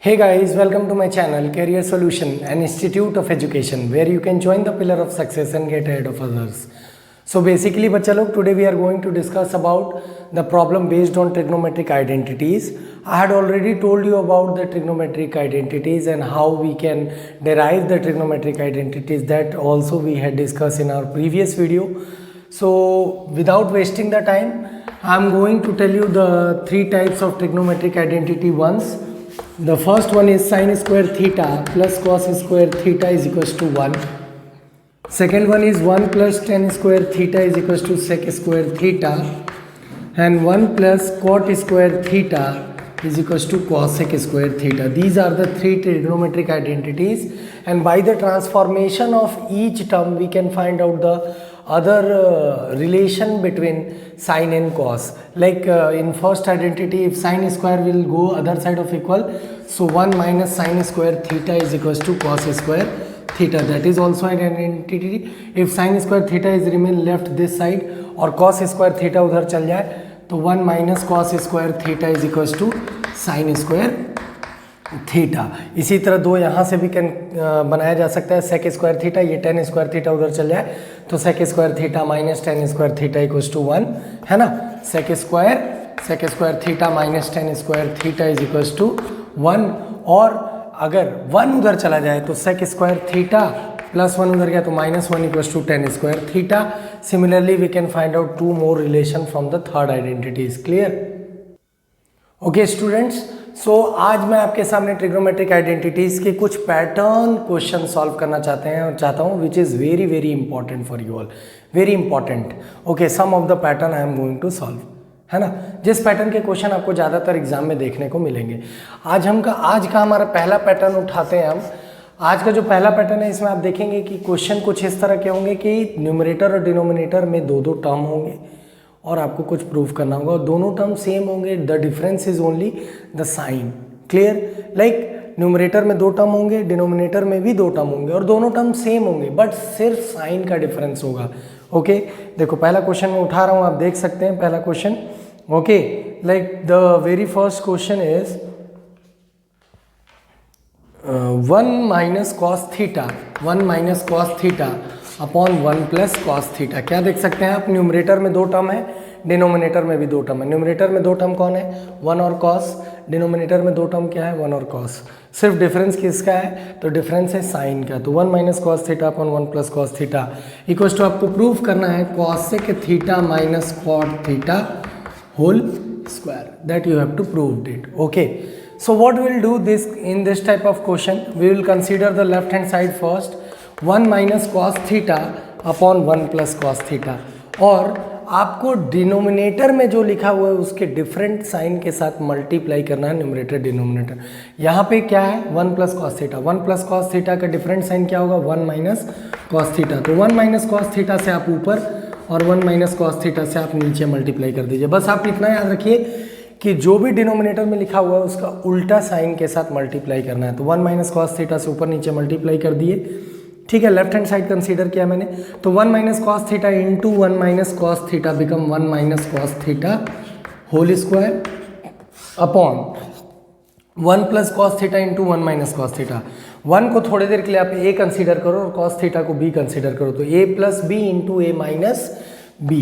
Hey guys, welcome to my channel Career Solution, an institute of education where you can join the pillar of success and get ahead of others. So basically बच्चा लोग, today we are going to discuss about the problem based on trigonometric identities. I had already told you about the trigonometric identities and how we can derive the trigonometric identities. That also we had discussed in our previous video. So without wasting the time, I am going to tell you the three types of trigonometric identity once. The first one is sin square theta plus cos square theta is equals to 1. Second one is 1 plus tan square theta is equals to sec square theta, and 1 plus cot square theta is equals to cosec square theta. These are the three trigonometric identities, and by the transformation of each term we can find out the other relation between sine and cos. Like in first identity, if sine square will go other side of equal, so 1 minus sine square theta is equals to cos square theta. That is also an identity. If sine square theta is remain left this side और cos square theta उधर चल जाए तो 1 minus cos square theta is equals to sin square theta. इसी तरह दो यहाँ से भी बनाया जा सकता है सेक स्क्वायर थीटा, ये टेन स्क्वायर थीटा उधर चल जाए तो sec square theta minus tan square theta equals to 1 है ना. Sec square theta minus tan square theta is equals to 1. और अगर 1 उधर चला जाए तो सेक स्क्वायर थीटा प्लस 1 उधर गया तो minus 1 equals to tan square theta. Similarly we can find out two more relation from the third identity. Is clear? Okay students, so आज मैं आपके सामने ट्रिग्नोमेट्रिक आइडेंटिटीज़ के कुछ पैटर्न क्वेश्चन सॉल्व करना चाहता हूँ which is very very important for you all. Very important. Okay, some of the pattern I am going to solve, है ना. जिस पैटर्न के क्वेश्चन आपको ज़्यादातर एग्जाम में देखने को मिलेंगे. आज का हमारा पहला पैटर्न उठाते हैं हम. आज का जो पहला पैटर्न है इसमें आप देखेंगे कि क्वेश्चन कुछ इस तरह के होंगे कि न्यूमरेटर और डिनोमिनेटर में दो दो टर्म होंगे और आपको कुछ प्रूव करना होगा और दोनों टर्म सेम होंगे. The difference is only the sign. Clear? Like numerator में दो टर्म होंगे, डिनोमिनेटर में भी दो टर्म होंगे और दोनों टर्म सेम होंगे बट सिर्फ साइन का डिफरेंस होगा. ओके, देखो पहला क्वेश्चन मैं उठा रहा हूँ, आप देख सकते हैं पहला question. Okay, like the very first question is 1 minus cos theta upon 1 plus cos theta. क्या देख सकते हैं आप? न्यूमरेटर में दो टर्म है, डिनोमिनेटर में भी दो टर्म है. न्यूमरेटर में दो टर्म कौन है? 1 और कॉस. डिनोमिनेटर में दो टर्म क्या है? 1 और कॉस. सिर्फ डिफरेंस किसका है? तो डिफरेंस है साइन का. तो 1 minus cos theta upon 1 plus cos theta equals to आपको प्रूव करना है cosec theta minus cot theta whole square. That you have to prove it. Okay, so what we will do this in this type of question, we will consider the left hand side first. 1 minus cos theta upon 1 plus cos theta. और आपको denominator में जो लिखा हुआ है उसके different sign के साथ मल्टीप्लाई करना है न्यूमरेटर डिनोमिनेटर. यहाँ पे क्या है? 1 plus cos theta. 1 plus cos theta का डिफरेंट साइन क्या होगा? 1 माइनस कॉस थीटा. तो 1 माइनस कॉस थीटा से आप ऊपर और 1 माइनस कॉस थीटा से आप नीचे मल्टीप्लाई कर दीजिए. बस आप इतना याद रखिए कि जो भी डिनोमिनेटर में लिखा हुआ है उसका उल्टा साइन के साथ मल्टीप्लाई करना है. तो 1 माइनस कॉस थीटा से ऊपर नीचे मल्टीप्लाई कर दिए. ठीक है, लेफ्ट हैंड साइड कंसीडर किया मैंने. तो 1 minus cos theta into 1 minus cos theta become 1 minus cos theta whole square upon 1 plus cos theta into 1 minus cos theta. 1 को थोड़ी देर के लिए आप ए कंसीडर करो और कॉस थीटा को बी कंसीडर करो. तो a plus b into a minus b.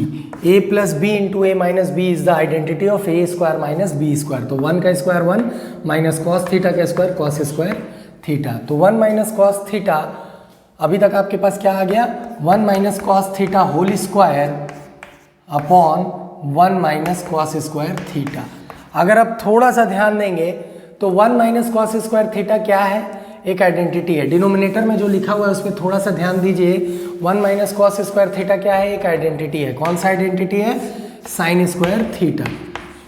a plus b into a minus b is the identity of a square minus b square. तो 1 का स्क्वायर 1 माइनस कॉस थीटा का square cos square theta. तो 1 minus cos theta, अभी तक आपके पास क्या आ गया? 1 minus cos theta whole square upon 1 minus cos square theta. अगर आप थोड़ा सा ध्यान देंगे तो 1 माइनस कॉस स्क्वायर थीटा क्या है? एक आइडेंटिटी है. डिनोमिनेटर में जो लिखा हुआ है उसमें थोड़ा सा ध्यान दीजिए. 1 माइनस कॉस स्क्वायर थीटा क्या है? एक आइडेंटिटी है. कौन सा आइडेंटिटी है? Sign square theta.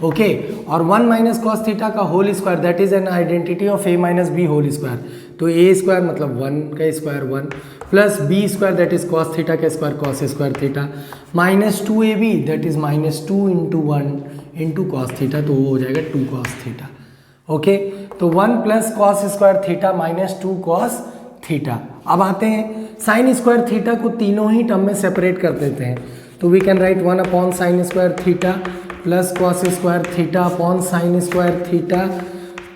ओके, और 1 माइनस कॉस थीटा का whole square that is an identity of a minus b whole square. तो ए स्क्वायर मतलब 1 का square 1 plus b square that is cos theta का square cos square theta minus 2ab that is minus 2 into 1 into cos theta. तो वो हो जाएगा 2 cos theta. Okay, तो 1 plus cos square theta minus 2 cos theta. अब आते हैं sign square theta को तीनों ही टर्म में सेपरेट कर देते हैं. तो we can write 1 upon sine square theta plus cos square theta upon sine square theta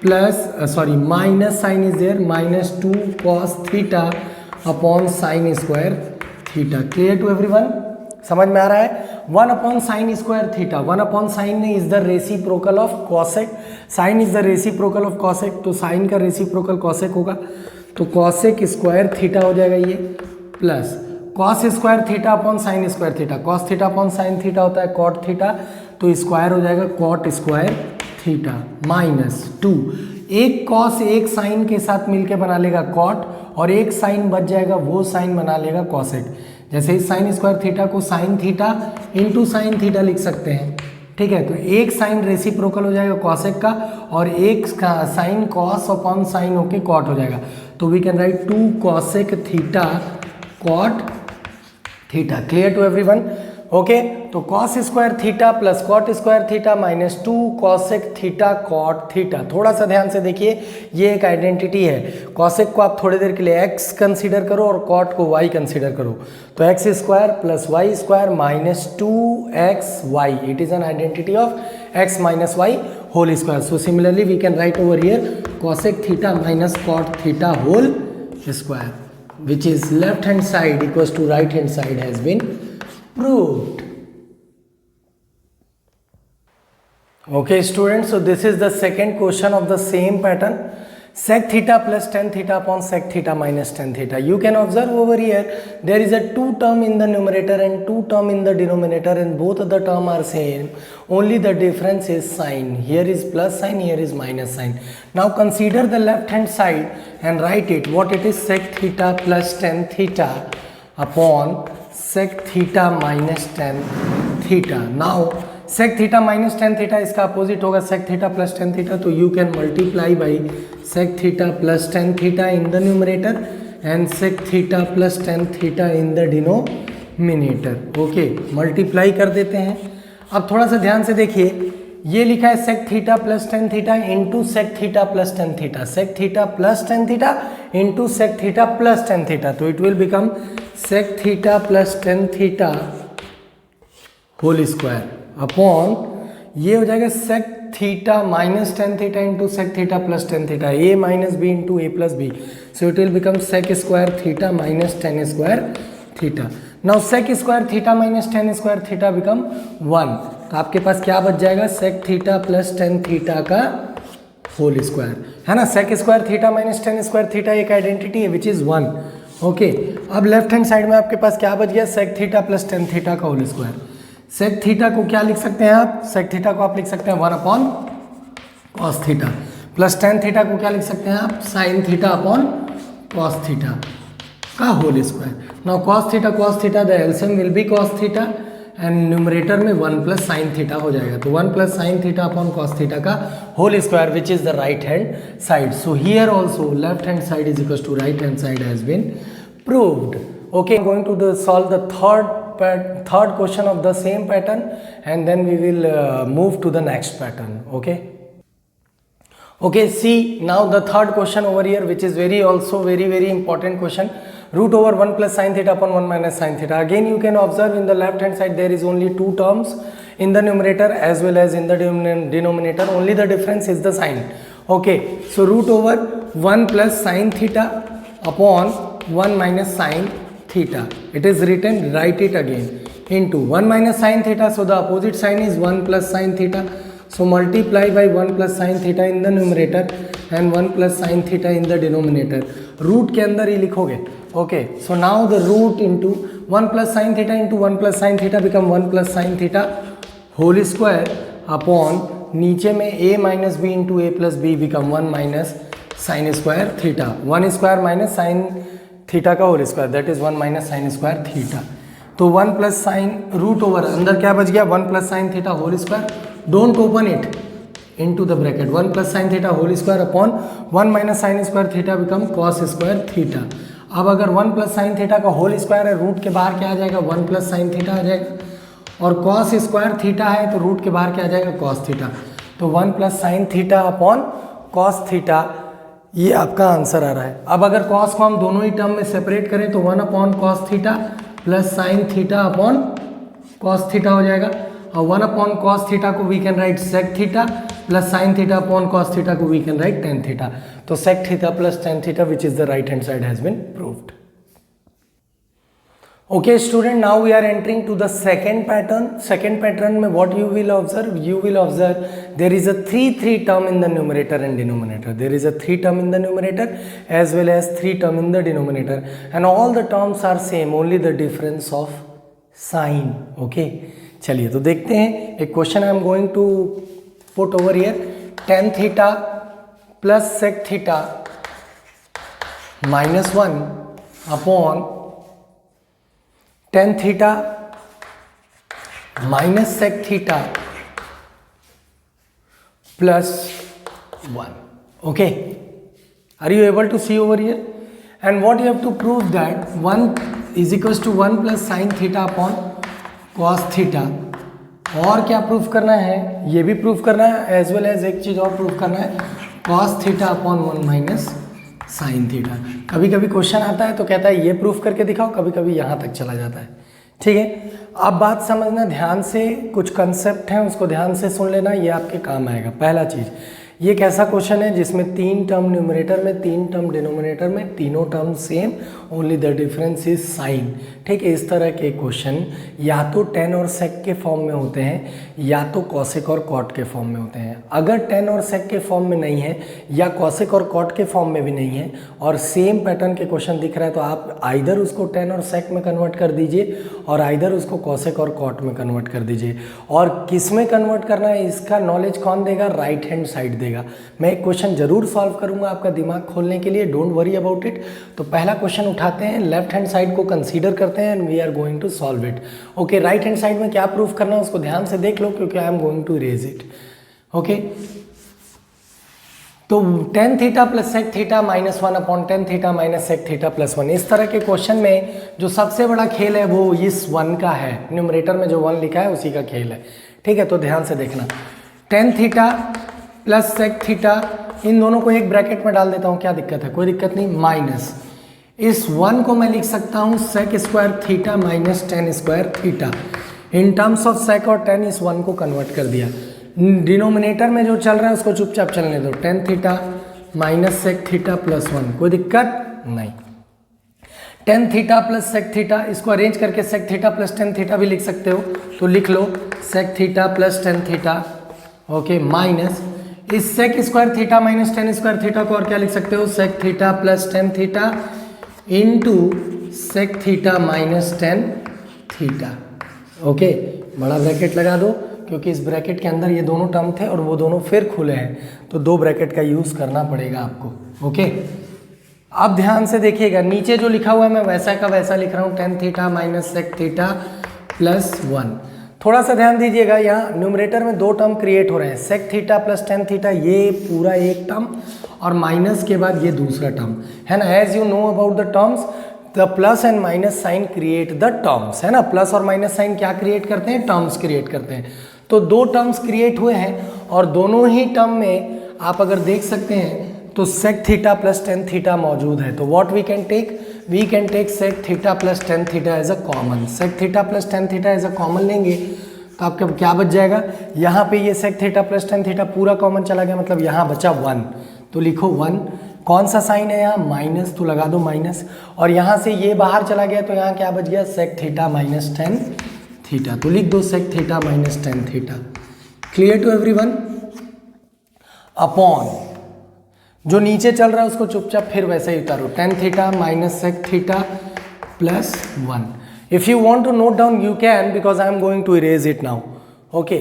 plus minus sine is there, minus 2 cos theta upon sine square theta. Clear to everyone? समझ में आ रहा है? 1 upon sine square theta, 1 upon sine is the reciprocal of cosec, sine is the reciprocal of cosec, तो sine का reciprocal cosec होगा, तो cosec square theta हो जाएगा ये, plus cos square theta upon sine square theta, cos theta upon sine theta होता है cot theta, तो स्क्वायर हो जाएगा कॉट स्क्वायर थीटा, माइनस 2, एक कॉस एक साइन के साथ मिलके बना लेगा कॉट, और एक साइन बच जाएगा, वो साइन बना लेगा कॉसेक। जैसे इस साइन स्क्वायर थीटा को sign theta into sine theta लिख सकते हैं, ठीक है। तो एक साइन रेसिप्रोकल हो जाएगा कॉसेक का, और एक साइन कॉस अपॉन साइन होके कॉट हो जाएगा, तो we can write 2 cosec theta cot theta. Clear to everyone? Okay, तो cos square theta plus cot square theta minus 2 cosec theta cot theta. थोड़ा सा ध्यान से देखिए, ये एक आइडेंटिटी है। कॉसेक को आप थोड़ी देर के लिए x कंसीडर करो और कॉट को y कंसीडर करो, तो x square plus y square minus 2xy, it is an identity of x minus y whole square. So similarly we can write over here cosec theta minus cot theta whole square, which is left hand side equals to right hand side has been proved. Okay students, so this is the second question of the same pattern, sec theta plus tan theta upon sec theta minus tan theta. You can observe over here there is a 2 term in the numerator and 2 term in the denominator, and both of the term are same, only the difference is sign. Here is plus sign, here is minus sign. Now consider the left hand side and write it, what it is, sec theta plus tan theta upon sec theta minus tan theta. Now sec theta minus tan theta इसका opposite होगा sec theta plus tan theta, तो you can multiply by sec theta plus tan theta in the numerator and sec theta plus tan theta in the denominator. Okay, multiply कर देते हैं। अब थोड़ा सा ध्यान से देखिए, ये लिखा है sec theta plus tan theta into sec theta plus tan theta, sec theta plus tan theta into sec theta plus tan theta, तो it will become sec theta plus tan theta whole square upon ये हो जाएगा sec theta minus tan theta into sec theta plus tan theta, a minus b into a plus b, so it will become sec square theta minus tan square theta. Now sec square theta minus tan square theta become 1, तो आपके पास क्या बच जाएगा, sec theta plus tan theta का whole square, है ना। sec square theta minus tan square theta एक identity है विच इज 1। ओके, अब लेफ्ट हैंड साइड में आपके पास क्या बच गया, sec theta plus tan theta का होल स्क्वायर। sec थीटा को क्या लिख सकते हैं आप, sec थीटा को आप लिख सकते हैं 1 upon cos theta, plus tan theta को क्या लिख सकते हैं आप, sin theta upon cos theta का whole square. Now cos theta the LCM will be cos theta and numerator में 1 प्लस साइन थीटा हो जाएगा, तो 1 plus sine theta upon cos theta का whole square which is the right hand side. So here also left hand side is equal to right hand side has been proved. Okay, I'm going to solve the third question of the same pattern, and then we will move to the next pattern. Okay, see now the third question over here, which is very important question. Root over 1 plus sin theta upon 1 minus sin theta. Again you can observe in the left hand side there is only 2 terms in the numerator as well as in the denominator, only the difference is the sign. Okay, so root over 1 plus sin theta upon 1 minus sin theta, it is written, write it again, into 1 minus sin theta, so the opposite sign is 1 plus sin theta, so multiply by 1 plus sin theta in the numerator and 1 plus sin theta in the denominator, root के अंदर ही लिखोगे। Okay, so now the root into 1 plus sin theta into 1 plus sin theta become 1 plus sin theta whole square upon नीचे में a minus b into a plus b become 1 minus sin square theta, 1 square minus sin theta का whole square, that is 1 minus sine square theta, तो 1 plus sign root over अंदर क्या बच गया, 1 plus sine theta whole square, don't open it into the bracket, 1 plus sine theta whole square upon 1 minus sine square theta become cos square theta. अब अगर 1 plus sine theta का whole square है, root के बाहर क्या आ जाएगा, 1 plus sine theta आ जाएगा, और कॉस स्क्वायर थीटा है तो रूट के बाहर क्या आ जाएगा, कॉस थीटा, तो 1 plus sine theta upon cos theta, ये आपका आंसर आ रहा है। अब अगर कॉस को हम दोनों ही टर्म में सेपरेट करें तो 1 upon cos theta plus sine theta upon cos theta हो जाएगा, और 1 अपॉन कॉस थीटा को we can write sec theta plus sine theta upon cos theta को we can write tan theta. तो sec theta plus tan theta which is the right hand side has been proved. Okay student, now we are entering to the second pattern. Second pattern में what you will observe? You will observe there is a 3 term in the numerator and denominator. There is a 3 term in the numerator as well as 3 term in the denominator, and all the terms are same, only the difference of sign. Okay, चलिए तो देखते हैं एक question I am going to put over here. tan theta plus sec theta minus 1 upon tan theta minus sec theta plus 1. Okay, are you able to see over here? And what you have to prove that 1 is equals to 1 plus sin theta upon cos theta. और क्या proof करना है, ये भी proof करना है as well as एक चीज़ और प्रूफ करना है, cos theta upon 1 minus sine theta. कभी कभी क्वेश्चन आता है तो कहता है ये प्रूफ करके दिखाओ, कभी कभी यहाँ तक चला जाता है. ठीक है, अब बात समझना ध्यान से, कुछ कंसेप्ट हैं उसको ध्यान से सुन लेना, ये आपके काम आएगा. पहला चीज़, ये एक ऐसा क्वेश्चन है जिसमें 3 टर्म न्यूमरेटर में 3 टर्म डिनोमिनेटर में, तीनों term same, only the difference is sine. ठीक है, इस तरह के क्वेश्चन या तो टेन और सेक के फॉर्म में होते हैं या तो कॉसेक और कॉट के फॉर्म में होते हैं. अगर टेन और सेक के फॉर्म में नहीं है या कॉसेक और कॉट के फॉर्म में भी नहीं है और सेम पैटर्न के क्वेश्चन दिख रहा है तो आप आइदर उसको टेन और सेक में कन्वर्ट कर दीजिए और आइदर उसको कॉसेक और कॉट में कन्वर्ट कर दीजिए. और किस में कन्वर्ट करना है इसका नॉलेज कौन देगा? राइट हैंड साइड देगा. मैं एक क्वेश्चन जरूर सॉल्व करूंगा आपका दिमाग खोलने के लिए, डोंट वरी अबाउट इट. तो पहला क्वेश्चन उठाते हैं, लेफ्ट हैंड साइड को कंसीडर करते हैं and we are going to solve it. Okay, right hand side में क्या प्रूफ करना है उसको ध्यान से देख लो क्योंकि I am going to erase it. Okay, तो tan theta plus sec theta minus 1 अपॉन tan theta minus sec theta plus 1. इस तरह के क्वेश्चन में जो सबसे बड़ा खेल है वो इस 1 का है. न्यूमरेटर में जो 1 लिखा है उसी का खेल है. ठीक है, तो ध्यान से देखना. tan theta plus sec theta, इन दोनों को एक ब्रैकेट में डाल देता हूँ, क्या दिक्कत है? कोई दिक्कत नहीं. माइनस इस 1 को मैं लिख सकता हूँ sec square theta minus tan square theta. In terms of sec और tan इस 1 को कन्वर्ट कर दिया. डिनोमिनेटर में जो चल रहा है उसको चुपचाप चलने दो. tan theta minus sec theta plus 1, कोई दिक्कत नहीं. tan theta plus sec theta, इसको अरेंज करके sec theta plus tan theta भी लिख सकते हो, तो लिख लो sec theta plus tan theta. Okay, minus इस sec square theta minus tan square theta को और क्या लिख सकते हो? Sec theta plus tan theta into sec theta minus tan theta. Okay, बड़ा ब्रैकेट लगा दो क्योंकि इस ब्रैकेट के अंदर ये दोनों टर्म थे और वो दोनों फिर खुले हैं, तो 2 ब्रैकेट का यूज़ करना पड़ेगा आपको. ओके, अब ध्यान से देखिएगा, नीचे जो लिखा हुआ है मैं वैसा का वैसा लिख रहा हूँ, tan theta minus sec theta plus 1. थोड़ा सा ध्यान दीजिएगा, यहाँ न्यूमरेटर में 2 टर्म क्रिएट हो रहे हैं, sec theta plus tan theta, ये पूरा एक टर्म और माइनस के बाद ये दूसरा टर्म है ना. As you know about the terms, the plus and minus sign create the terms, है ना. प्लस और माइनस साइन क्या क्रिएट करते हैं? टर्म्स क्रिएट करते हैं. तो 2 टर्म्स क्रिएट हुए हैं और दोनों ही टर्म में आप अगर देख सकते हैं तो sec theta plus tan theta मौजूद है. तो what we can take? We can take sec theta plus tan theta as a common. Sec theta plus tan theta as a common लेंगे तो आपका क्या बच जाएगा? यहाँ पे ये सेक थीटा प्लस tan थीटा पूरा कॉमन चला गया, मतलब यहाँ बचा 1, तो लिखो 1. कौन सा साइन है यहाँ? माइनस, तो लगा दो माइनस. और यहाँ से ये बाहर चला गया तो यहाँ क्या बच गया? Sec theta minus tan theta, तो लिख दो sec theta minus tan theta. Clear to everyone? Upon जो नीचे चल रहा है उसको चुपचाप फिर वैसे ही उतारो, tan theta minus sec theta plus 1. If you want to note down you can, because I am going to erase it now. Okay,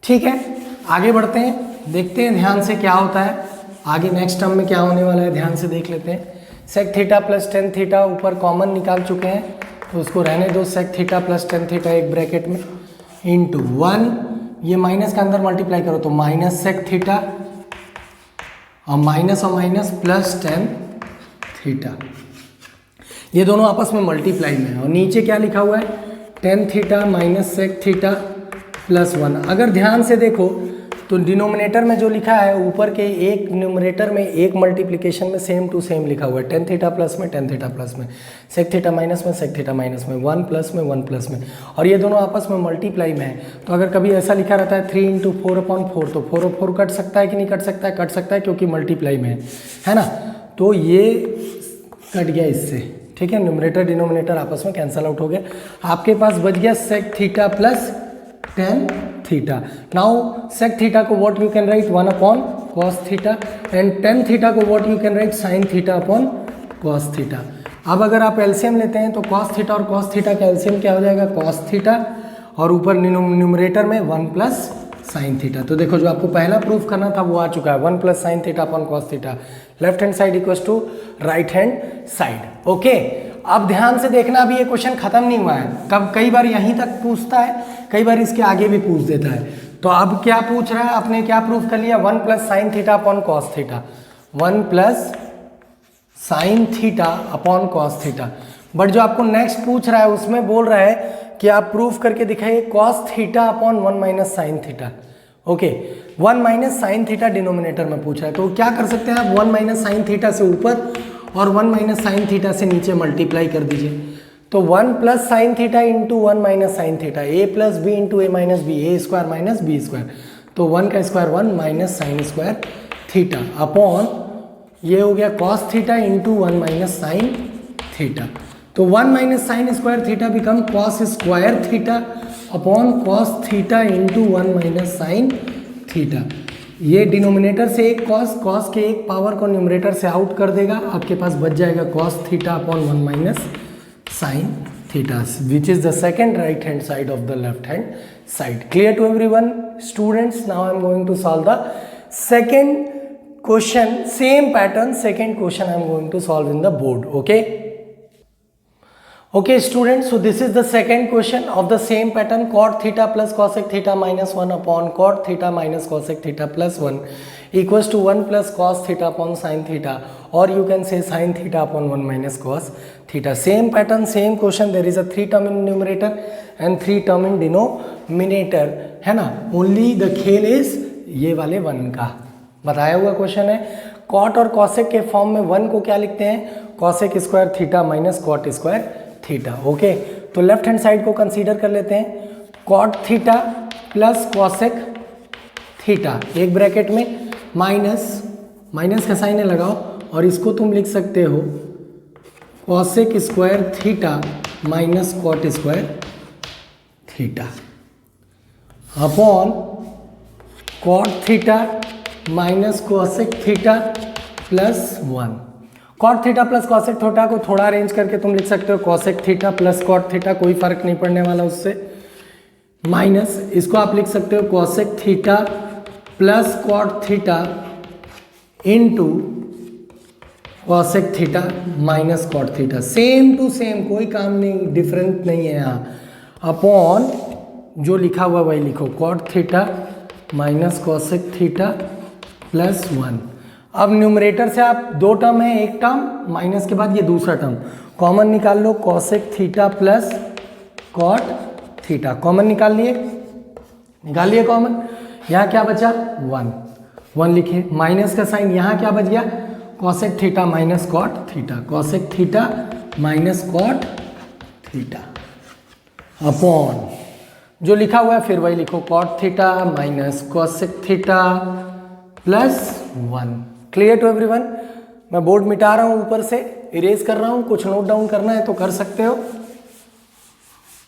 ठीक है, आगे बढ़ते हैं, देखते हैं ध्यान से क्या होता है आगे. नेक्स्ट टर्म में क्या होने वाला है ध्यान से देख लेते हैं. Sec theta plus tan theta ऊपर कॉमन निकाल चुके हैं तो उसको रहने दो. Sec theta plus tan theta एक ब्रैकेट में इंटू 1, ये माइनस का अंदर मल्टीप्लाई करो तो माइनस सेक थीटा और माइनस प्लस tan थीटा, ये दोनों आपस में मल्टीप्लाई में है. और नीचे क्या लिखा हुआ है? tan theta minus sec theta plus 1. अगर ध्यान से देखो तो डिनोमिनेटर में जो लिखा है ऊपर के एक न्यूमरेटर में एक मल्टीप्लिकेशन में सेम टू सेम लिखा हुआ है, टेन थीटा प्लस में टेन थीटा प्लस में, सेक थीटा माइनस में सेक थीटा माइनस में, वन प्लस में वन प्लस में, और ये दोनों आपस में मल्टीप्लाई में है। तो अगर कभी ऐसा लिखा रहता है 3 इंटू 4/4 तो 4 और 4 कट सकता है कि नहीं कट सकता है? कट सकता है क्योंकि मल्टीप्लाई में है ना। तो ये कट गया इससे, ठीक है, न्यूमरेटर डिनोमिनेटर आपस में कैंसल आउट हो गया। आपके पास बच गया sec theta plus tan theta. Now sec theta को what you can write 1 upon cos theta and tan theta को what you can write sine theta upon cos theta. अब अगर आप एलसीएम लेते हैं तो कॉस थीटा और कॉस थीटा का एलसीएम क्या हो जाएगा? कॉस थीटा, और ऊपर न्यूमरेटर में 1 प्लस साइन थीटा। तो देखो जो आपको पहला प्रूफ करना था वो आ चुका है, 1 plus sine theta upon cos theta, left hand side equals to right hand side. Okay, अब ध्यान से देखना, अभी ये क्वेश्चन खत्म नहीं हुआ है, कब कई बार यहीं तक पूछता है, कई बार इसके आगे भी पूछ देता है। तो अब क्या पूछ रहा है, आपने क्या प्रूफ कर लिया? 1 plus sine theta upon cos theta, 1 plus sine theta upon cos theta. But जो आपको नेक्स्ट पूछ रहा है उसमें बोल रहा है कि आप प्रूफ करके दिखाइए cos theta upon 1 minus sine theta. Okay, 1 minus sine theta denominator में पूछ रहा है, तो क्या कर सकते हैं आप? 1 माइनस साइन थीटा से ऊपर और 1 माइनस साइन थीटा से नीचे मल्टीप्लाई कर दीजिए। तो 1 plus sine theta into 1 minus sine theta, a plus b into a minus b, a square minus b square, तो 1 का square 1 minus sine square theta upon ये हो गया cos theta into 1 minus sine theta. तो 1 minus sine square theta become cos square theta upon cos theta into 1 minus sine theta. ये denominator से एक cos, cos के एक पावर को न्यूमरेटर से आउट कर देगा, आपके पास बच जाएगा cos theta upon 1 minus sine theta, which is the second right hand side of the left hand side. Clear to everyone students? Now I am going to solve the second question, same pattern, second question I am going to solve in the board. Okay students, so this is the second question of the same pattern, cot theta plus cosec theta minus 1 upon cot theta minus cosec theta plus 1 equals to 1 plus cos theta upon sin theta, or you can say sin theta upon 1 minus cos theta. Same pattern, same question, there is a 3 term in numerator and 3 term in denominator, है ना। only the खेल is ये वाले 1 का बताया हुआ question है। Cot और कॉसेक के फॉर्म में 1 को क्या लिखते हैं? Cosec square theta minus cot square theta. Okay, तो लेफ्ट हैंड साइड को कंसीडर कर लेते हैं, cot theta plus cosec theta एक ब्रैकेट में माइनस, माइनस का साइन है लगाओ, और इसको तुम लिख सकते हो cosec square theta minus cot square theta upon cot theta minus cosec theta plus 1। Cot theta plus cosec theta को थोड़ा अरेंज करके तुम लिख सकते हो cosec theta plus cot theta, कोई फर्क नहीं पड़ने वाला उससे, माइनस इसको आप लिख सकते हो cosec theta plus cot theta into cosec theta minus cot theta, same to same, कोई काम नहीं, डिफरेंट नहीं है यहाँ, अपॉन जो लिखा हुआ वही लिखो, cot theta minus cosec theta plus 1। अब न्यूमरेटर से आप 2 टर्म है, एक टर्म माइनस के बाद ये दूसरा टर्म कॉमन निकाल लो, cosec theta plus cot theta, common निकाल लिए कॉमन, यहाँ क्या बचा 1 लिखे, माइनस का साइन, यहाँ क्या बच गया cosec theta minus cot theta, cosec theta minus cot theta upon जो लिखा हुआ है फिर वही लिखो, cot theta minus cosec theta plus 1। Clear to everyone? मैं बोर्ड मिटा रहा हूं, ऊपर से इरेज कर रहा हूं, कुछ नोट डाउन करना है तो कर सकते हो।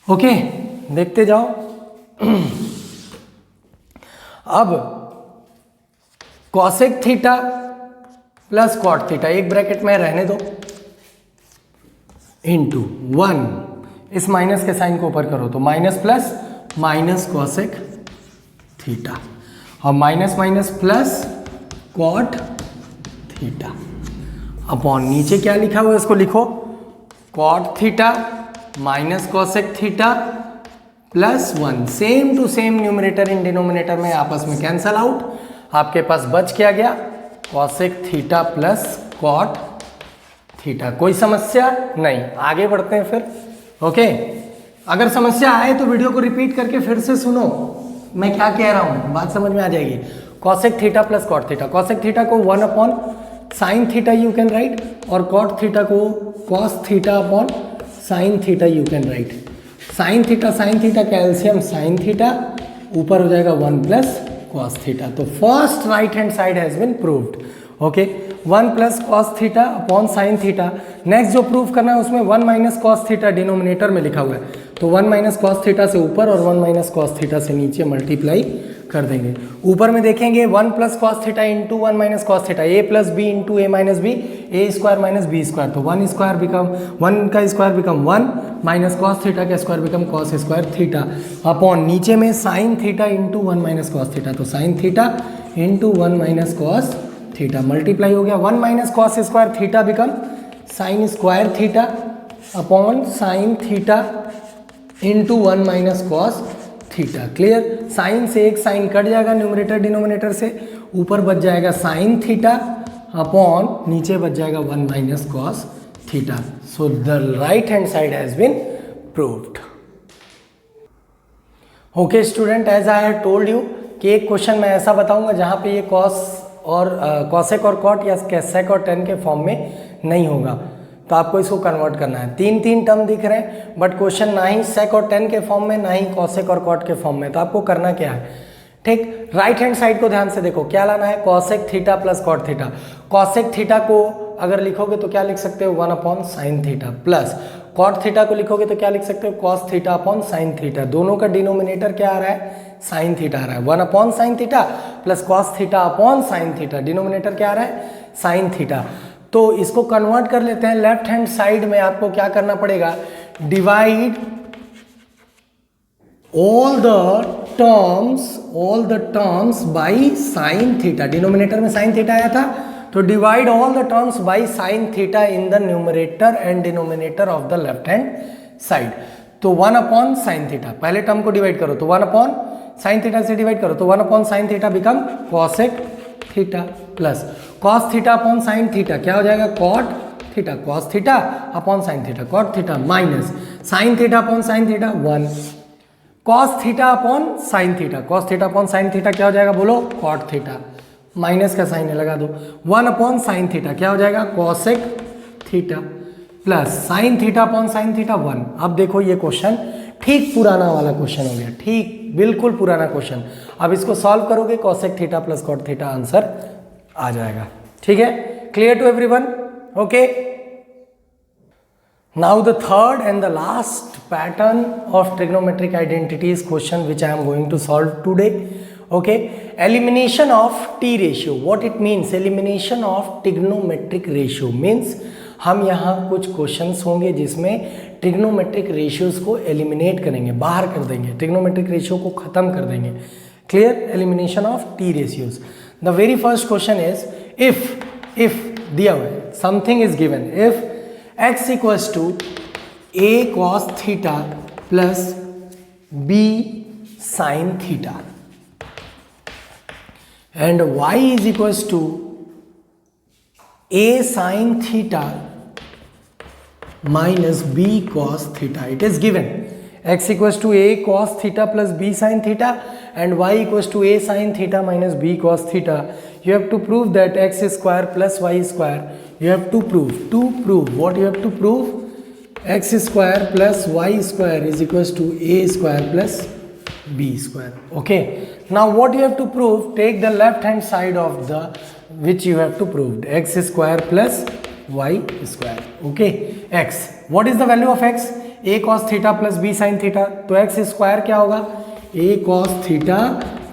ओके, देखते जाओ। अब cosec theta plus cot theta एक ब्रैकेट में रहने दो, इंटू 1, इस माइनस के साइन को ऊपर करो तो minus plus minus cosec theta, और minus minus plus cot theta upon नीचे क्या लिखा हुआ है इसको लिखो, cot theta minus cosec theta plus 1, same to same numerator इन डिनोमिनेटर में आपस में कैंसल आउट, आपके पास बच क्या गया cosec theta plus cot theta. कोई समस्या नहीं, आगे बढ़ते हैं फिर। ओके, अगर समस्या आए तो वीडियो को रिपीट करके फिर से सुनो, मैं क्या कह रहा हूँ, बात समझ में आ जाएगी। Cosec theta plus cot theta, cosec theta को 1 upon sine theta you can write, और कॉट थीटा को cos theta upon sine theta you can write. Sine theta calcium sine theta, ऊपर हो जाएगा 1 प्लस कॉस थीटा। तो first right hand side has been proved. Okay, 1 plus cos theta upon sine theta. Next जो prove करना है उसमें 1 minus cos theta denominator में लिखा हुआ है, तो 1 माइनस कॉस थीटा से ऊपर और 1 माइनस कॉस थीटा से नीचे मल्टीप्लाई कर देंगे। ऊपर में देखेंगे 1 plus cos theta into 1 minus cos theta, a plus b into a minus b, a square minus b square, तो 1 स्क्वायर बिकम 1 का square become 1 minus cos theta का square become cos square theta, upon नीचे में sine theta into 1 minus cos theta, तो sine theta into 1 minus cos theta multiply हो गया। 1 minus cos square theta become sign square theta upon sine theta into 1 minus cos theta. Clear, sine से एक sine cut जाएगा numerator denominator से, ऊपर बच जाएगा साइन थीटा अपॉन नीचे बच जाएगा 1 minus cos theta. So the right hand side has been proved. Okay student, as I have told you कि एक क्वेश्चन मैं ऐसा बताऊंगा जहां पे ये कॉस और कॉसेक और कॉट या सेक और टेन के फॉर्म में नहीं होगा, तो आपको इसको कन्वर्ट करना है। तीन टर्म दिख रहे हैं, बट क्वेश्चन ना ही सेक और टेन के फॉर्म में ना ही कॉसेक और कॉट के फॉर्म में, तो आपको करना क्या है, ठीक, राइट हैंड साइड को ध्यान से देखो, क्या लाना है, cosec theta plus cot theta. Cosec theta को अगर लिखोगे तो क्या लिख सकते हो, 1 upon sine theta, plus cot theta को लिखोगे तो क्या लिख सकते हो, cos theta upon sine theta. दोनों का डिनोमिनेटर क्या आ रहा है, साइन थीटा आ रहा है। 1 upon sine theta plus cos theta upon sine theta, denominator क्या आ रहा है, साइन थीटा। तो इसको कन्वर्ट कर लेते हैं। लेफ्ट हैंड साइड में आपको क्या करना पड़ेगा, divide all the terms by sine theta. Denominator में साइन थीटा आया था, तो divide all the terms by sine theta in the numerator and denominator of the left hand side. तो 1 अपॉन साइन थीटा, पहले टर्म को divide करो तो 1 upon sine theta से डिवाइड करो तो 1 upon sine theta become cosec theta, plus cos theta upon sine theta क्या हो जाएगा, cot theta, cos theta upon sine theta cot theta, minus sine theta upon sine theta 1, cos theta upon sine theta, cos theta upon sine theta क्या हो जाएगा बोलो, cot theta, minus का sign लगा दो, 1 अपॉन साइन थीटा क्या हो जाएगा, cosec theta, plus sine theta upon sine theta 1। अब देखो ये क्वेश्चन ठीक पुराना वाला क्वेश्चन हो गया, ठीक बिल्कुल पुराना क्वेश्चन। अब इसको सॉल्व करोगे cosec theta plus cot theta answer आ जाएगा। ठीक है, clear to everyone? Okay, now the third and the last pattern of trigonometric identities question which I am going to solve today. Okay, elimination of T ratio, what it means, elimination of trigonometric ratio means हम यहाँ कुछ questions होंगे जिसमें trigonometric ratios को eliminate करेंगे, बाहर कर देंगे, ट्रिग्नोमेट्रिक रेशियो को खत्म कर देंगे। Clear, elimination of T ratios. The very first question is if दिया हुआ है, something is given, if x equals to a cos theta plus b sin theta and y is equals to a sin theta minus b cos theta. It is given x equals to a cos theta plus b sin theta and y equals to a sin theta minus b cos theta. You have to prove that x square plus y square, you have to prove what you have to prove, x square plus y square is equals to a square plus b square. Okay, now what you have to prove, take the left hand side of the which you have to prove, x square plus y square. Okay, x, what is the value of x, a cos theta plus b sin theta, तो x square क्या होगा, a cos theta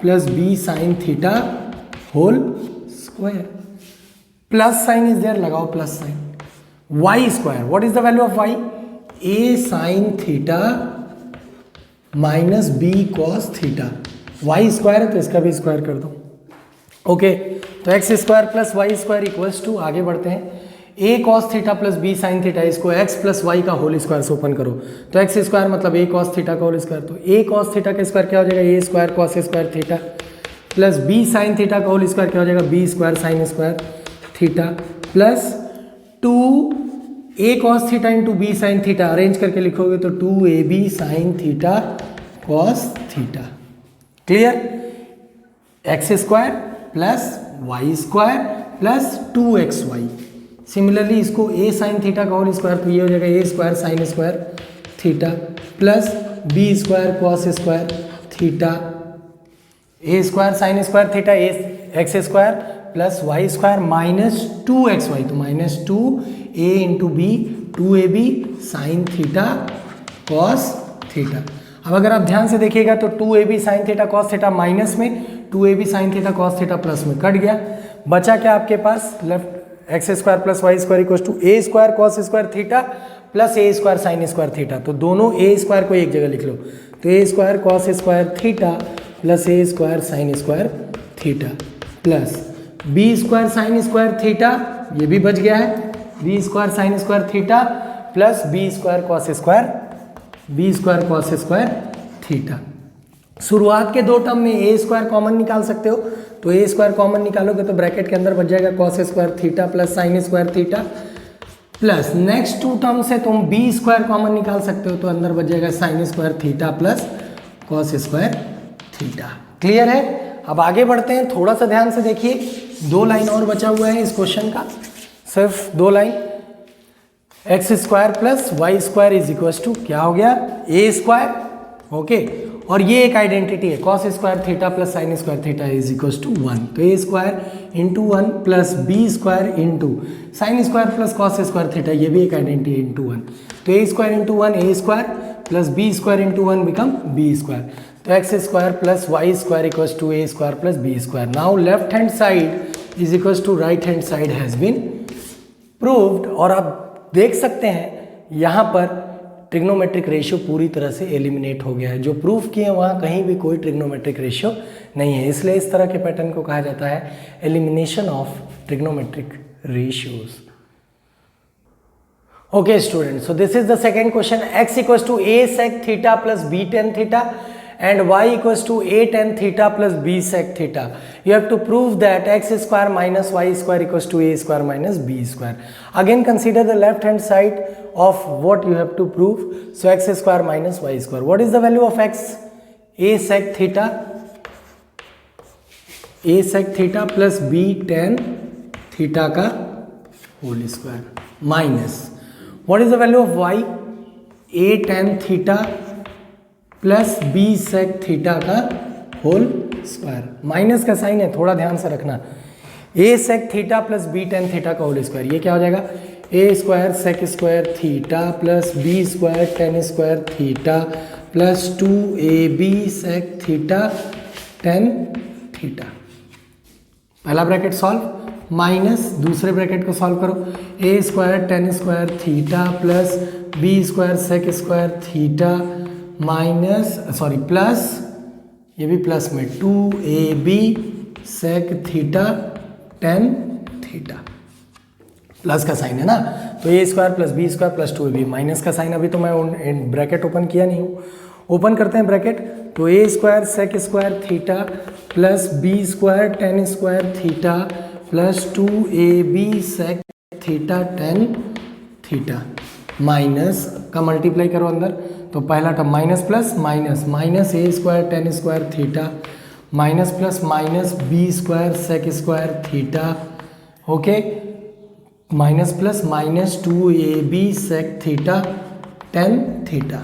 plus b sin theta whole square, plus sign is there, लगाओ plus sign, y square, what is the value of y, a sin theta minus b cos theta, y square है तो इसका भी square कर दो। Okay, तो x square plus y square equals to, आगे बढ़ते हैं, a cos theta plus b sine theta, इसको एक्स प्लस वाई का होल स्क्वायर से ओपन करो, तो एक्स स्क्वायर मतलब ए कॉस थीटा का होल स्क्वायर, तो ए कॉस थीटा का स्क्वायर क्या हो जाएगा, a square cos square theta, plus b sine theta का होल स्क्वायर क्या हो जाएगा, b square sine square theta, plus 2 a cos theta into b sine theta, arrange करके लिखोगे तो 2ab sine theta cos theta. Clear? X square plus y square plus 2xy। Similarly इसको a sine theta का whole square, तो ये हो जाएगा a square sine square theta plus b square cos square theta, a square sine square theta A x square plus y square minus 2xy, तो minus 2a into b 2ab sine theta cos theta. अब अगर आप ध्यान से देखिएगा तो 2ab sine theta cos theta minus में, 2ab sine theta cos theta plus में कट गया, बचा क्या आपके पास left x square plus y square equal to a square cos square theta plus a square sine square theta. तो दोनों ए square को एक जगह लिख लो, तो a square cos square theta plus a square sine square theta plus b square sine square theta, ये भी बच गया है, b square sine square theta plus b square cos square theta. शुरुआत के दो टर्म में ए स्क्वायर कॉमन निकाल सकते हो, तो ए स्क्वायर कॉमन निकालोगे तो ब्रैकेट के अंदर बच जाएगा cos square theta plus sine square theta plus next two term से तुम बी स्क्वायर कॉमन निकाल सकते हो, तो अंदर बच जाएगा sign square theta plus cos square theta. Clear है? अब आगे बढ़ते हैं, थोड़ा सा ध्यान से देखिए, 2 लाइन और बचा हुआ है इस क्वेश्चन का, सिर्फ 2 line. X square plus y square is equal to क्या हो गया, ए स्क्वायर, ओके, और ये एक आइडेंटिटी है cos square theta plus sine square theta is equal to 1, तो a square into 1 plus b square into sine square plus cos square theta, ये भी एक आइडेंटिटी है इंटू 1, तो a square into 1 a square plus b square into 1 become b square, तो x square plus y square equal to a square plus b square. Now left hand side is equal to right hand side has been proved, और आप देख सकते हैं यहाँ पर trigonometric ratio पूरी तरह से एलिमिनेट हो गया है, जो प्रूफ किए वहाँ कहीं भी कोई ट्रिग्नोमेट्रिक रेशियो नहीं है, इसलिए इस तरह के पैटर्न को कहा जाता है elimination of trigonometric ratios. Okay student, so this is the second question, x equals to a sec theta plus b tan theta and y equals to a tan theta plus b sec theta. You have to prove that x square minus y square equals to a square minus b square. Again consider the left hand side of what you have to prove. So x square minus y square. What is the value of x? A sec theta. A sec theta plus b tan theta का whole square minus. What is the value of y? A tan theta plus b sec theta का whole square, minus का sign है, थोड़ा ध्यान से रखना, a sec theta plus b tan theta का whole square, ये क्या हो जाएगा, a square sec square theta plus b square tan square theta plus 2ab sec theta tan theta. पहला ब्रैकेट सॉल्व माइनस दूसरे ब्रैकेट को सॉल्व करो, a square tan square theta plus b square sec square theta minus sorry plus, ये भी plus में 2ab sec theta tan theta, plus का sign है ना, तो a square plus b square plus 2ab, minus का sign अभी तो मैं ब्रैकेट ओपन किया नहीं हूँ, ओपन करते हैं ब्रैकेट, तो a square sec square theta plus b square tan square theta plus 2ab sec theta tan theta minus का मल्टीप्लाई करो अंदर, तो पहला term minus plus minus, minus a square tan square theta minus plus minus b square sec square theta, okay, minus plus minus 2ab sec theta tan theta,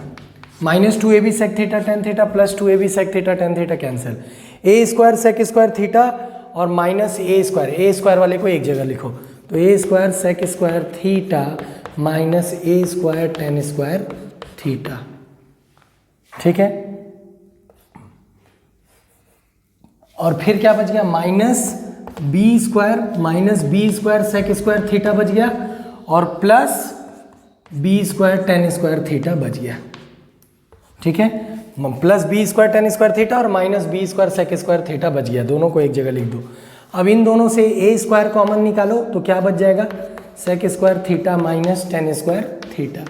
minus 2ab sec theta tan theta plus 2ab sec theta tan theta cancel, a square sec square theta और minus a square वाले को एक जगह लिखो, तो a square sec square theta minus a square tan square theta, ठीक है, और फिर क्या बच गया, minus b square sec square theta बच गया और plus b square tan square theta बच गया, ठीक है, plus b square tan square theta और minus b square sec square theta बच गया, दोनों को एक जगह लिख दो। अब इन दोनों से ए स्क्वायर कॉमन निकालो तो क्या बच जाएगा, sec square theta minus tan square theta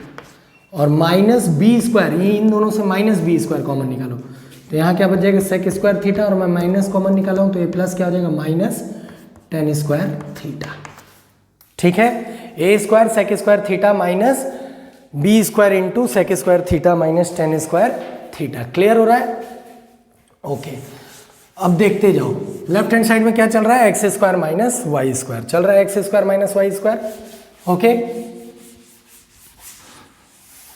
और माइनस बी स्क्वायर, ये इन दोनों से माइनस बी स्क्वायर कॉमन निकालो, तो यहाँ क्या बच जाएगा, सेक स्क्वायर थीटा और मैं माइनस कॉमन निकाला हूँ तो ये प्लस क्या हो जाएगा, माइनस टेन स्क्वायर थीटा, ठीक है, a square sec square theta minus b square into sec square theta minus tan square theta. Clear हो रहा है? ओके, अब देखते जाओ, लेफ्ट हैंड साइड में क्या चल रहा है, x square minus y square चल रहा है, x square minus y square. Okay,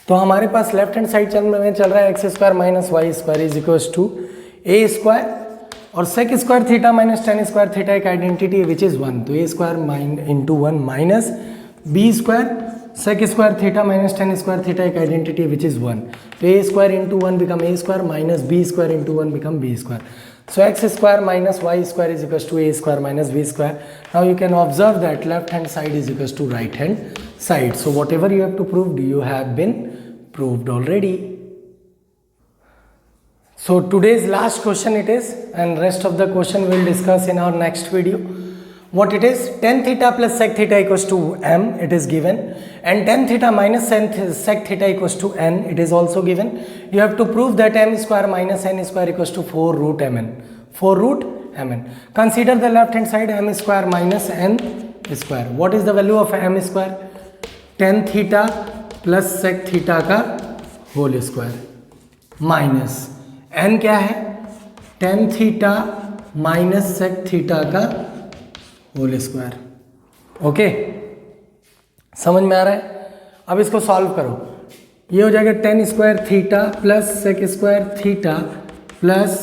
तो हमारे पास लेफ्ट हैंड साइड में चल रहा है x square minus y square is equals to a square और sec square theta minus tan square theta एक आइडेंटिटी है विच इज 1, तो a square into 1 minus b square sec square theta minus tan square theta एक identity है which is 1, तो a square into 1 become a square minus b square into 1 become b square. So x square minus y square is equals to a square minus b square. Now you can observe that left hand side is equals to right hand side. So whatever you have to prove, you have been proved already. So today's last question it is, and rest of the question we will discuss in our next video. What it is, tan theta plus sec theta equals to m, it is given, and tan theta minus sec theta equals to n, it is also given. You have to prove that m square minus n square equals to 4 root mn. 4 root mn. Consider the left hand side m square minus n square. What is the value of m square? tan theta plus sec theta का whole square minus n क्या है, tan theta minus sec theta का whole square. Okay, समझ में आ रहा है. अब इसको सॉल्व करो, ये हो जाएगा tan square theta plus sec square theta plus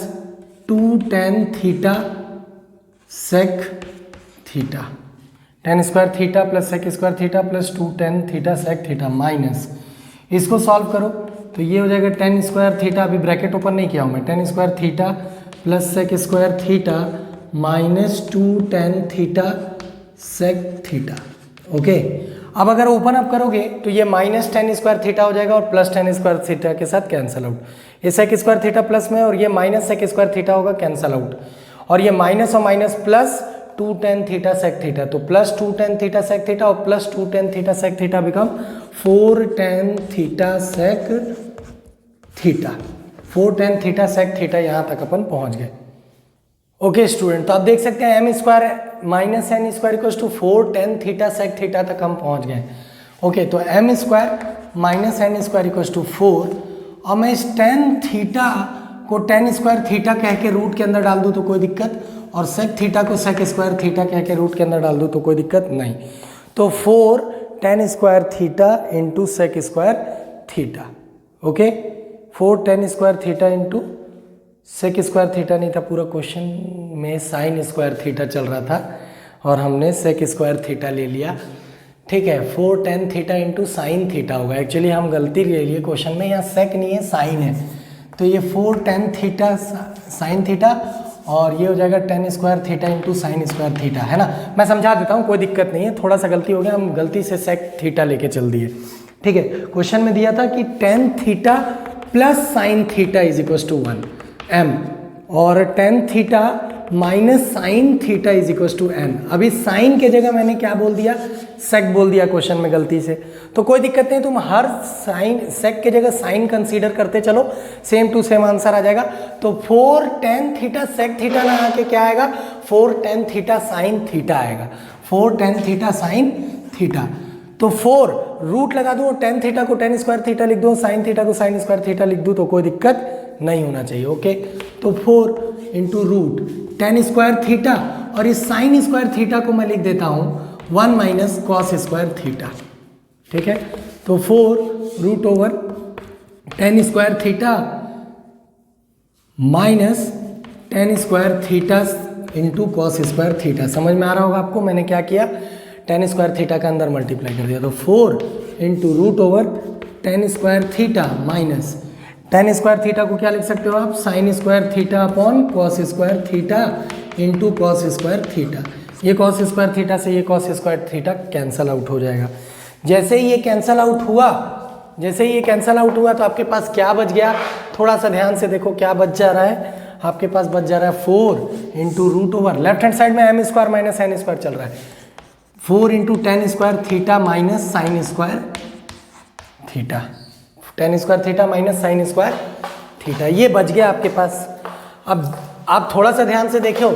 2 tan theta sec theta, tan square theta plus sec square theta plus 2 tan theta sec theta minus, इसको सॉल्व करो तो ये हो जाएगा टेन स्क्वायर थीटा, अभी ब्रैकेट ओपन नहीं किया हूँ मैं, tan square theta plus sec square theta minus 2 tan theta sec theta. Okay, अब अगर ओपन अप करोगे तो ये माइनस टेन स्क्वायर थीटा हो जाएगा और प्लस टेन स्क्वायर थीटा के साथ कैंसल आउट. ये सेक स्क्वायर थीटा प्लस में और ये माइनस सेक स्क्वायर थीटा होगा कैंसल आउट, और ये माइनस और minus plus 2 tan theta sec theta, तो plus 2 tan theta sec theta और plus 2 tan theta sec theta become 4 tan theta sec theta. 4 tan theta sec theta यहाँ तक अपन पहुँच गए. ओके स्टूडेंट, तो आप देख सकते हैं m square minus n square equals to 4 tan theta sec theta तक हम पहुंच गए. ओके, तो m square minus n square equals to 4, और मैं इस tan थीटा को tan स्क्वायर थीटा कह के रूट के अंदर डाल दूँ तो कोई दिक्कत, और सेक थीटा को सेक स्क्वायर थीटा कह के रूट के अंदर डाल दूँ तो कोई दिक्कत नहीं. तो 4 tan square theta into sec square theta. Okay, 4 tan square theta into sec square theta नहीं था, पूरा क्वेश्चन में साइन स्क्वायर थीटा चल रहा था और हमने सेक स्क्वायर थीटा ले लिया. ठीक है, 4 tan theta into sine theta होगा. एक्चुअली हम गलती ले लिए क्वेश्चन में, यहाँ सेक नहीं है साइन है, तो ये 4 tan थीटा साइन थीटा और ये हो जाएगा tan square theta into sine square theta, है ना. मैं समझा देता हूँ, कोई दिक्कत नहीं है, थोड़ा सा गलती हो गया, हम गलती से सेक थीटा लेके चल दिए. ठीक है, क्वेश्चन में दिया था कि tan theta plus sine theta is equal to 1 m और tan theta minus sine theta is equal to n. अभी साइन के जगह मैंने क्या बोल दिया, सेक बोल दिया क्वेश्चन में गलती से, तो कोई दिक्कत नहीं, तुम हर साइन सेक के जगह साइन कंसीडर करते चलो, सेम टू सेम आंसर आ जाएगा. तो 4 tan थीटा सेक थीटा ना आके क्या आएगा, 4 tan थीटा साइन थीटा आएगा, 4 tan थीटा साइन थीटा. तो 4 रूट लगा दूँ और tan थीटा को tan स्क्वायर थीटा लिख दूँ, साइन थीटा को साइन स्क्वायर थीटा लिख दूँ तो कोई दिक्कत नहीं होना चाहिए. ओके, तो 4 into root tan square theta और इस साइन स्क्वायर थीटा को मैं लिख देता हूँ 1 माइनस कॉस स्क्वायर थीटा. ठीक है, तो 4 root over tan square theta minus tan square theta into cos square theta. समझ में आ रहा होगा आपको, मैंने क्या किया, tan स्क्वायर थीटा का अंदर मल्टीप्लाई कर दिया, तो 4 into root over tan square theta minus tan square theta को क्या लिख सकते हो आप, sine square theta upon cos square theta into cos square theta. ये कॉस स्क्वायर थीटा से ये cos square theta cancel out हो जाएगा. जैसे ही ये कैंसल आउट हुआ तो आपके पास क्या बच गया, थोड़ा सा ध्यान से देखो क्या बच जा रहा है. आपके पास बच जा रहा है 4 into root over, left hand side में m square minus n square चल रहा है, 4 into tan square theta minus sine square theta, tan square theta minus sine square theta, ये बच गया आपके पास. अब आप थोड़ा सा ध्यान से देखो,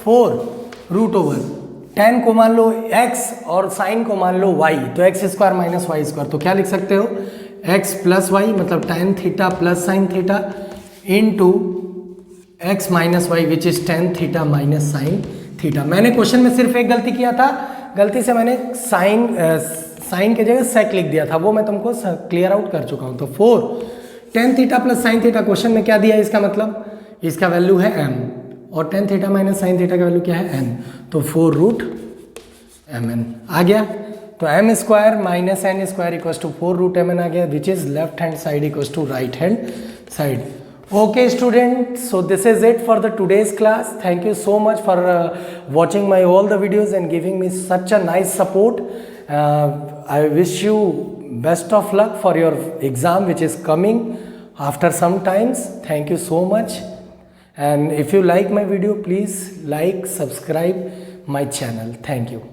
4 रूट ओवर tan को मान लो x और साइन को मान लो y, तो x square minus y square, तो क्या लिख सकते हो, x प्लस वाई मतलब tan theta plus sine theta into x minus y which is tan theta minus sine theta. मैंने क्वेश्चन में सिर्फ एक गलती किया था, गलती से मैंने साइन की जगह सेक लिख दिया था, वो मैं तुमको क्लियर आउट कर चुका हूँ। तो 4 ten theta plus sine theta, question में क्या दिया है इसका मतलब, इसका वैल्यू है m, और tan theta minus sine theta का वैल्यू क्या है n, तो 4√mn आ गया। तो m square minus n square equals to 4√mn आ गया, which is left hand side equals to right hand side. Okay students, so this is it for the today's class. Thank you so much for watching my all the videos and giving me such a nice support. I wish you best of luck for your exam which is coming after some times. Thank you so much, and if you like my video, please like, subscribe my channel. Thank you.